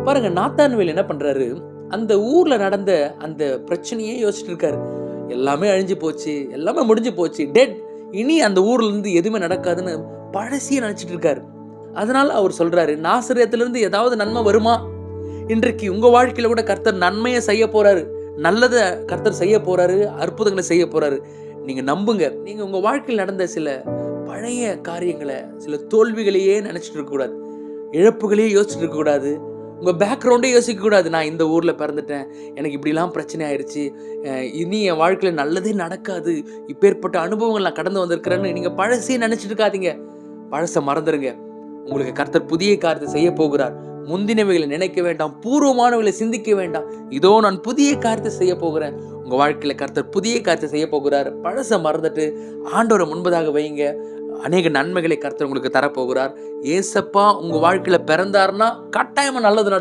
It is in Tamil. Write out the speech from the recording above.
பாருங்க, நாத்தான்வேல் என்ன பண்றாரு, அந்த ஊர்ல நடந்த அந்த பிரச்சனையே யோசிச்சுட்டு இருக்காரு. எல்லாமே அழிஞ்சு போச்சு, எல்லாமே முடிஞ்சு போச்சு, டெட். இனி அந்த ஊர்ல இருந்து எதுவுமே நடக்காதுன்னு பழசையே நெனச்சுட்டு இருக்காரு. அதனால அவர் சொல்றாரு, நாசரேத்திலிருந்து ஏதாவது நன்மை வருமா? இன்றைக்கு உங்க வாழ்க்கையில கூட கர்த்தர் நன்மைய செய்ய போறாரு. நல்லத கர்த்தர் செய்ய போறாரு. அற்புதங்கள செய்ய போறாரு. நீங்க நம்புங்க. நீங்க உங்க வாழ்க்கையில நடந்த சில பழைய காரியங்கள, சில தோல்விகளையே நெனச்சுட்டு இருக்கக்கூடாது. இழப்புகளையே யோசிச்சுட்டு இருக்கக்கூடாது. உங்க பேக்கிரவுண்டே யோசிக்கக்கூடாது. நான் இந்த ஊர்ல பிறந்துட்டேன். எனக்கு இப்படிலாம் பிரச்சனை ஆயிருச்சு. இனி என் வாழ்க்கையில நல்லதே நடக்காது. இப்பேற்பட்ட அனுபவங்கள் நான் கடந்து வந்திருக்கிறேன்னு நீங்க பழசையே நெனச்சுட்டு இருக்காதீங்க. பழச மறந்துருங்க. உங்களுக்கு கர்த்தர் புதிய காரியத்தை செய்ய போகிறார். முந்தினவைகளை நினைக்க வேண்டாம், பூர்வமானவைகளை சிந்திக்க வேண்டாம். இதோ நான் புதிய காரியத்தை செய்ய போகிறேன். உங்க வாழ்க்கையில கர்த்தர் புதிய காரியத்தை செய்ய போகிறார். பழச மறந்துட்டு ஆண்டவரை முன்பதாக வைங்க. அநேக நன்மைகளை கர்த்தர் உங்களுக்கு தரப்போகிறார். ஏசப்பா உங்க வாழ்க்கையில பிறந்தாருன்னா கட்டாயமா நல்லது நடக்கும்.